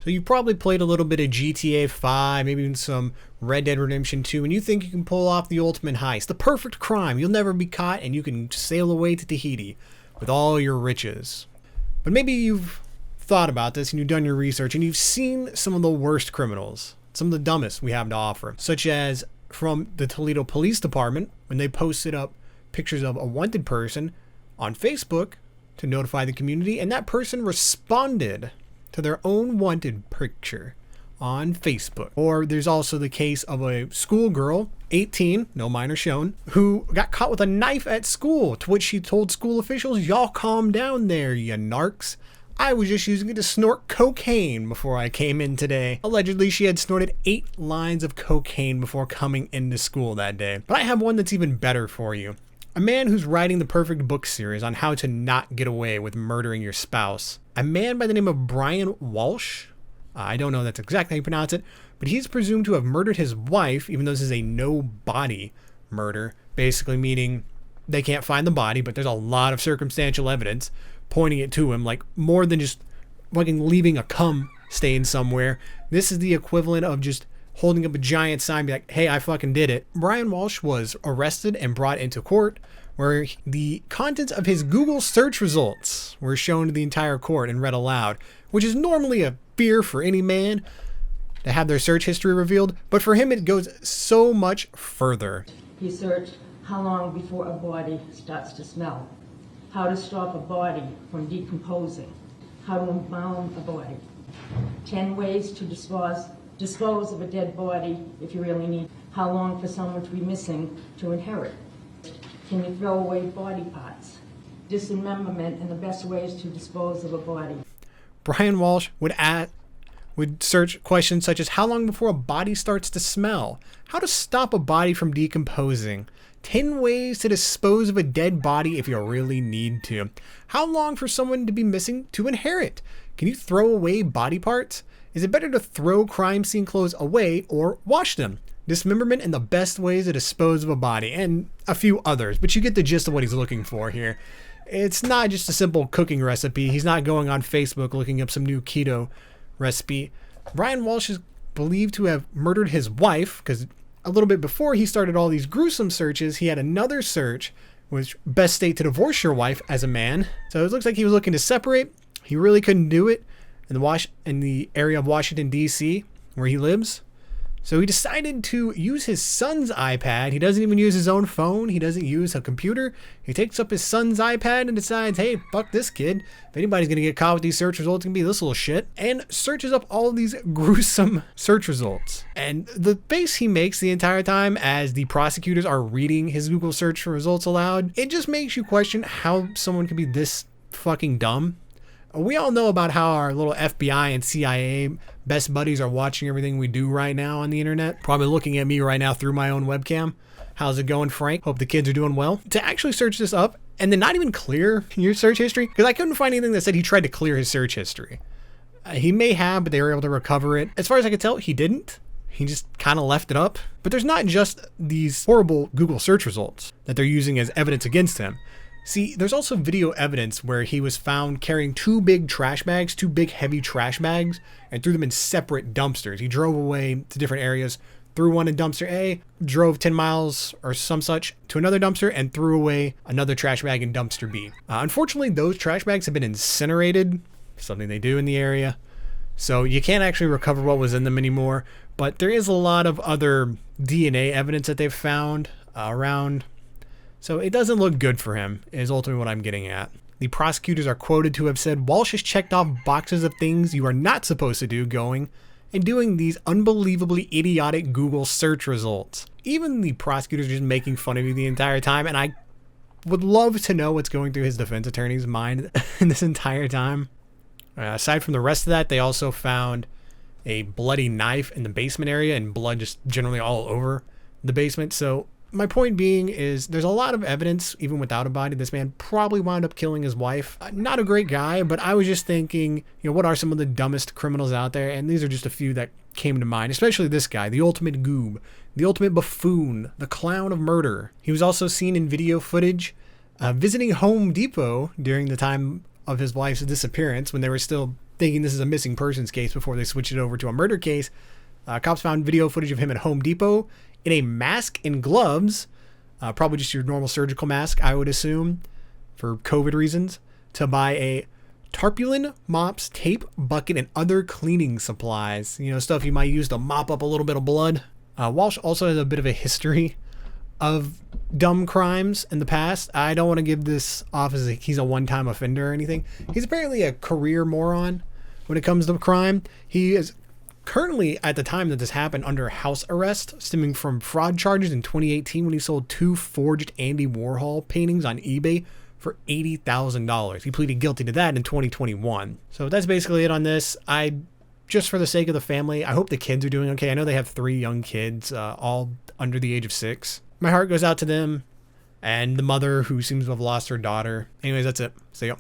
So you probably played a little bit of GTA 5, maybe even some Red Dead Redemption 2, and you think you can pull off the ultimate heist, the perfect crime. You'll never be caught and you can sail away to Tahiti with all your riches. But maybe you've thought about this and you've done your research and you've seen some of the worst criminals, some of the dumbest we have to offer, such as from the Toledo Police Department when they posted up pictures of a wanted person on Facebook to notify the community, and that person responded to their own wanted picture on Facebook. Or there's also the case of a schoolgirl, 18, no minor shown, who got caught with a knife at school, to which she told school officials, "Y'all calm down there, you narcs. I was just using it to snort cocaine before I came in today." Allegedly, she had snorted 8 lines of cocaine before coming into school that day. But I have one that's even better for you. A man who's writing the perfect book series on how to not get away with murdering your spouse. A man by the name of Brian Walsh. I don't know if that's exactly how you pronounce it, but he's presumed to have murdered his wife, even though this is a no-body murder, basically meaning they can't find the body, but there's a lot of circumstantial evidence pointing it to him, like more than just fucking leaving a cum stain somewhere. This is the equivalent of just holding up a giant sign, be like, "Hey, I fucking did it." Brian Walsh was arrested and brought into court, where the contents of his Google search results were shown to the entire court and read aloud, which is normally a fear for any man to have their search history revealed, but for him it goes so much further. He searched how long before a body starts to smell, how to stop a body from decomposing, how to embalm a body, 10 ways to dispose of a dead body if you really need, how long for someone to be missing to inherit, can you throw away body parts, dismemberment and the best ways to dispose of a body. Brian Walsh would search questions such as how long before a body starts to smell, how to stop a body from decomposing, 10 ways to dispose of a dead body if you really need to, how long for someone to be missing to inherit, can you throw away body parts, is it better to throw crime scene clothes away or wash them, dismemberment and the best ways to dispose of a body, and a few others, but you get the gist of what he's looking for here. It's not just a simple cooking recipe. He's not going on Facebook looking up some new keto recipe. Brian Walsh is believed to have murdered his wife, because a little bit before he started all these gruesome searches, he had another search, which best state to divorce your wife as a man. So it looks like he was looking to separate. He really couldn't do it in the area of Washington, D.C., where he lives. So he decided to use his son's iPad. He doesn't even use his own phone. He doesn't use a computer. He takes up his son's iPad and decides, hey, fuck this kid. If anybody's going to get caught with these search results, it's going to be this little shit. And searches up all of these gruesome search results. And the face he makes the entire time as the prosecutors are reading his Google search results aloud, it just makes you question how someone can be this fucking dumb. We all know about how our little FBI and CIA best buddies are watching everything we do right now on the internet. Probably looking at me right now through my own webcam. How's it going, Frank? Hope the kids are doing well. To actually search this up and then not even clear your search history, because I couldn't find anything that said he tried to clear his search history. He may have, but they were able to recover it. As far as I could tell, he didn't. He just kind of left it up. But there's not just these horrible Google search results that they're using as evidence against him. See, there's also video evidence where he was found carrying 2 big trash bags, 2 big heavy trash bags, and threw them in separate dumpsters. He drove away to different areas, threw one in dumpster A, drove 10 miles or some such to another dumpster, and threw away another trash bag in dumpster B. Unfortunately, those trash bags have been incinerated, something they do in the area, so you can't actually recover what was in them anymore. But there is a lot of other DNA evidence that they've found around. So it doesn't look good for him, is ultimately what I'm getting at. The prosecutors are quoted to have said, Walsh has checked off boxes of things you are not supposed to do going and doing these unbelievably idiotic Google search results. Even the prosecutors are just making fun of you the entire time, and I would love to know what's going through his defense attorney's mind this entire time. Aside from the rest of that, they also found a bloody knife in the basement area and blood just generally all over the basement. So my point being is there's a lot of evidence, even without a body, this man probably wound up killing his wife. Not a great guy, but I was just thinking, what are some of the dumbest criminals out there? And these are just a few that came to mind, especially this guy, the ultimate goob, the ultimate buffoon, the clown of murder. He was also seen in video footage visiting Home Depot during the time of his wife's disappearance when they were still thinking this is a missing persons case before they switched it over to a murder case. Cops found video footage of him at Home Depot in a mask and gloves, probably just your normal surgical mask, I would assume, for COVID reasons, to buy a tarpaulin, mops, tape, bucket, and other cleaning supplies. You know, stuff you might use to mop up a little bit of blood. Walsh also has a bit of a history of dumb crimes in the past. I don't want to give this off as he's a one-time offender or anything. He's apparently a career moron when it comes to crime. He is currently, at the time that this happened, under house arrest stemming from fraud charges in 2018 when he sold 2 forged Andy Warhol paintings on eBay for $80,000. He pleaded guilty to that in 2021. So that's basically it on this. Just for the sake of the family, I hope the kids are doing okay. I know they have 3 young kids, all under the age of 6. My heart goes out to them and the mother who seems to have lost her daughter. Anyways, that's it. See ya.